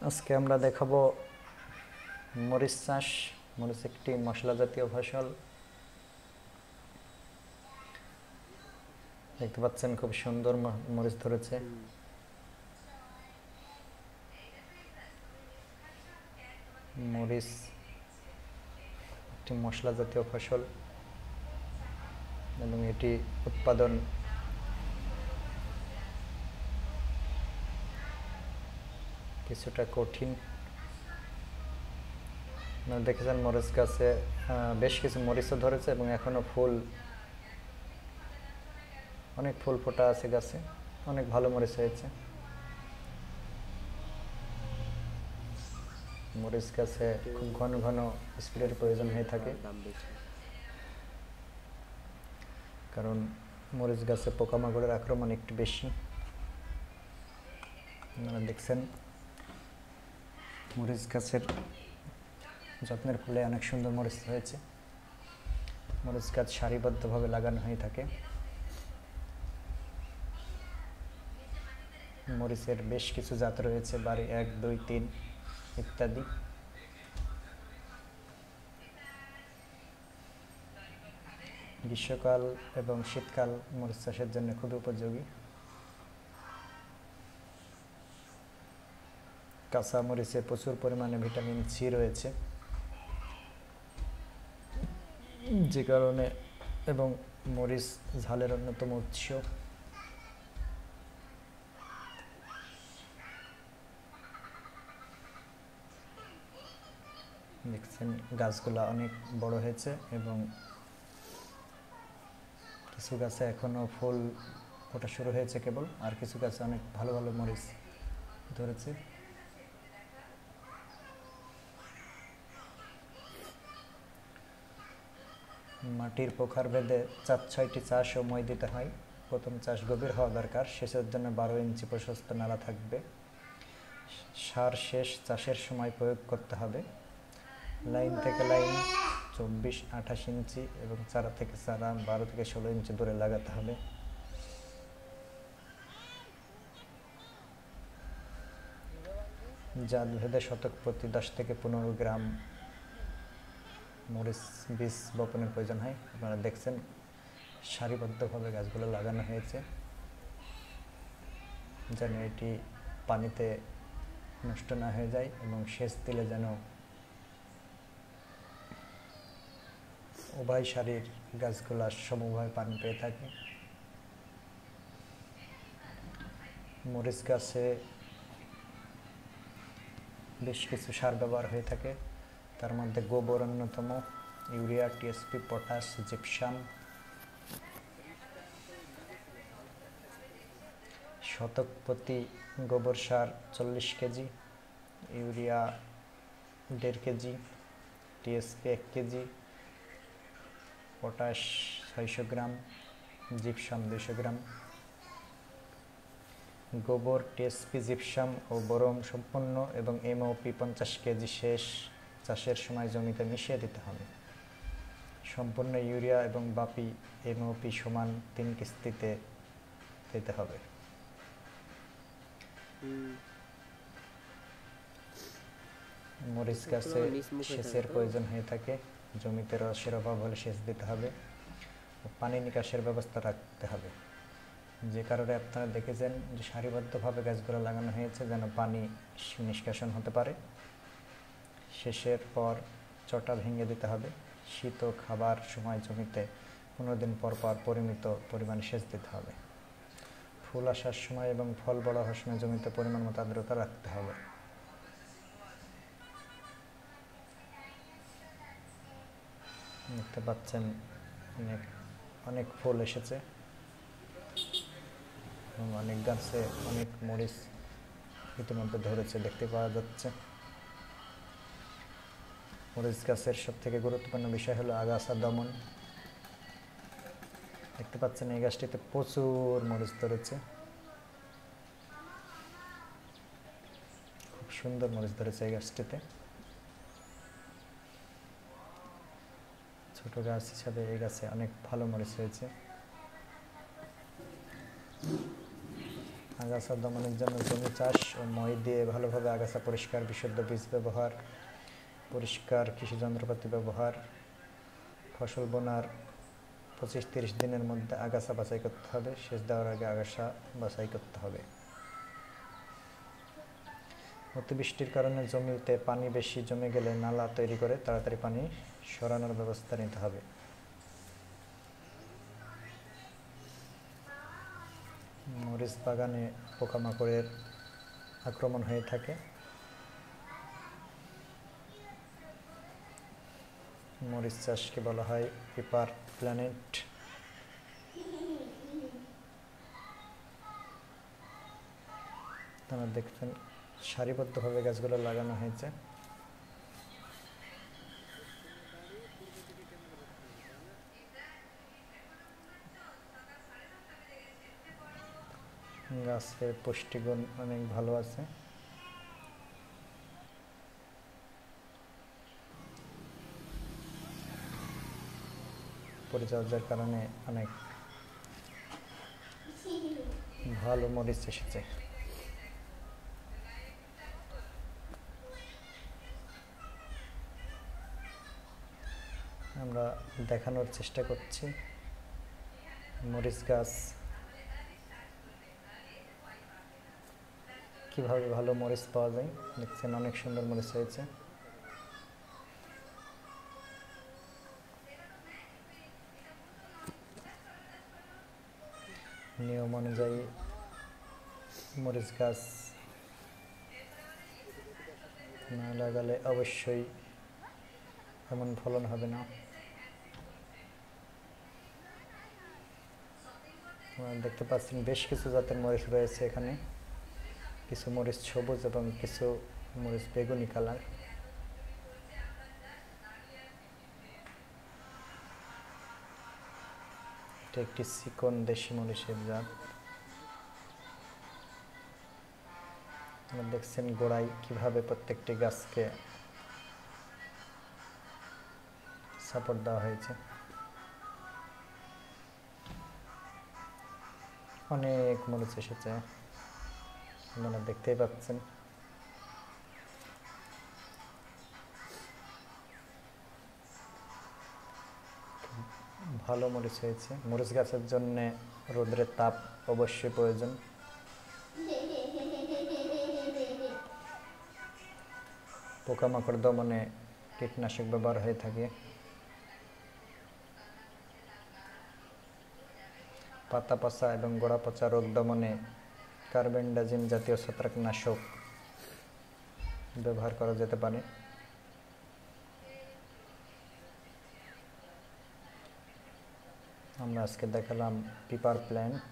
আজকে আমরা দেখাবো মরিচ চাষ। মরিচ একটি মশলা জাতীয় ফসল। দেখতে পাচ্ছেন খুব সুন্দর মরিচ ধরেছে। মরিচ একটি মশলা জাতীয় ফসল এবং এটি উৎপাদন কিছুটা কঠিন। আপনারা দেখেছেন মরিচ গাছে বেশ কিছু মরিচও ধরেছে এবং এখনো অনেক ফুল ফোটা আছে গাছে। অনেক ভালো মরিচ হয়েছে। মরিচ গাছে খুব ঘন ঘন স্প্রের প্রয়োজন হয়ে থাকে, কারণ মরিচ গাছে পোকামাকড়ের আক্রমণ একটু বেশি। আপনারা দেখছেন মরিচ গাছের যত্নের ফলে অনেক সুন্দর মরিচ হয়েছে। মরিচ গাছ সারিবদ্ধভাবে লাগানো হয়ে থাকে। মরিচের বেশ কিছু জাত রয়েছে, বাড়ি 1, 2, 3 ইত্যাদি। গ্রীষ্মকাল এবং শীতকাল মরিচ চাষের জন্য খুবই উপযোগী। কাঁচা মরিচে প্রচুর পরিমাণে ভিটামিন সি রয়েছে, যে কারণে এবং মরিচ ঝালের অন্যতম উৎস। দেখছেন গাছগুলা অনেক বড় হয়েছে এবং কিছু গাছে এখনো ফুল ফোটা শুরু হয়েছে কেবল, আর কিছু গাছে অনেক ভালো ভালো মরিচ ধরেছে। মাটির প্রকার ভেদে 4-6টি চাষ ও মই দিতে হয়। প্রথম চাষ গভীর হওয়া দরকার। সেচের জন্য 12 ইঞ্চি প্রশস্ত নালা থাকবে। সার শেষ চাষের সময় প্রয়োগ করতে হবে। লাইন থেকে লাইন 24-28 ইঞ্চি এবং চারা থেকে চারা 12 থেকে 16 ইঞ্চি দূরে লাগাতে হবে। জাত ভেদে শতক প্রতি 10 থেকে 15 গ্রাম মরিচ বীজ বপনের প্রয়োজন হয়। আপনারা দেখছেন সারিবদ্ধভাবে গাছগুলো লাগানো হয়েছে, যেন এটি পানিতে নষ্ট না হয়ে যায় এবং সেচ দিলে যেন উভয় সারির গাছগুলা সমভাবে পানি পেয়ে থাকে। মরিচ গাছে বেশ কিছু সার ব্যবহার হয়ে থাকে, তার মধ্যে গোবর অন্যতম। Urea, TSP, potash, gypsum. শতক প্রতি গোবর সার 40 KG, urea 1.5 KG, TSP 1 KG, potash 600 গ্রাম, জিপসাম 200 গ্রাম। গোবর, টিএসপি, জিপসাম ও বোরন সম্পন্ন এবং এমওপি 50 কেজি শেষ চাষের সময় জমিতে মিশিয়ে দিতে হবে। সম্পূর্ণ ইউরিয়া এবং বাপি এমওপি সমান 3 কিস্তিতে দিতে হবে। মরিচ গাছে সেচের প্রয়োজন হয়ে থাকে। জমিতে রসের অভাব হলে সেচ দিতে হবে ও পানি নিকাশের ব্যবস্থা রাখতে হবে। যে কারণে আপনারা দেখেছেন যে সারিবদ্ধভাবে গাছগুলো লাগানো হয়েছে, যেন পানি নিষ্কাশন হতে পারে। শেষের পর চটা ভেঙে দিতে হবে। শীত ও খাবার সময় জমিতে 15 দিন পর পর পরিমিত পরিমাণে সেচ দিতে হবে। ফুল আসার সময় এবং ফল বড় হওয়ার সময় জমিতে পরিমাণ মতো আর্দ্রতা রাখতে হবে। দেখতে পাচ্ছেন অনেক ফুল এসেছে এবং অনেক গাছে অনেক মরিচ ইতিমধ্যে ধরেছে দেখতে পাওয়া যাচ্ছে। মরিচ গাছের সবথেকে গুরুত্বপূর্ণ বিষয় হলো আগাছা দমন। দেখতে পাচ্ছেন এই গাছটিতে প্রচুর মরিচ ধরেছে, খুব সুন্দর মরিচ ধরেছে এই গাছটিতে। ছোট গাছ হিসাবে এই গাছে অনেক ভালো মরিচ হয়েছে। আগাছা দমনের জন্য জমি চাষ ও মই দিয়ে ভালোভাবে আগাছা পরিষ্কার, বিশুদ্ধ বীজ ব্যবহার, পরিষ্কার কৃষি যন্ত্রপাতি ব্যবহার, ফসল বোনার 25-30 দিনের মধ্যে আগাছা বাছাই করতে হবে, সেচ দেওয়ার আগে আগাছা বাছাই করতে হবে। অতিবৃষ্টির কারণে জমিতে পানি বেশি জমে গেলে নালা তৈরি করে তাড়াতাড়ি পানি সরানোর ব্যবস্থা নিতে হবে। মরিচ বাগানে পোকামাকড়ের আক্রমণ হয়ে থাকে। মরিচ চাষকে বলা হয় পেপার প্ল্যান্ট। আপনারা দেখছেন সারিবদ্ধভাবে গাছগুলো লাগানো হয়েছে। গাছের পুষ্টিগুণ অনেক ভালো আছে। পরিচর্যার কারণে অনেক ভালো মরিচ এসেছে। আমরা দেখানোর চেষ্টা করছি মরিচ গাছ কিভাবে ভালো মরিচ পাওয়া যায়। দেখছেন অনেক সুন্দর মরিচ হয়েছে। নিয়ম অনুযায়ী মরিচ গাছ না লাগালে অবশ্যই এমন ফলন হবে না। দেখতে পাচ্ছেন বেশ কিছু জাতের মরিচ রয়েছে এখানে। কিছু মরিচ সবুজ এবং কিছু মরিচ বেগুনি কালার। এটা একটি চিকন দেশি মরিচের জাত। আপনারা দেখছেন গোড়ায় কিভাবে প্রত্যেকটি গাছকে সাপোর্ট দেওয়া হয়েছে। অনেক মরিচ এসেছে, আপনারা দেখতেই পাচ্ছেন। ভালো মরিচ হয়েছে। মরিচ গাছের জন্য রোদের তাপ অবশ্যই প্রয়োজন। পোকামাকড় দমনে কীটনাশক ব্যবহার হয়ে থাকে। পাতা পচা এবং গোড়া পচা রোগ দমনে কার্বেন্ডাজিম জাতীয় ছত্রাকনাশক ব্যবহার করা যেতে পারে। আমরা আজকে দেখালাম পেপার প্ল্যান্ট।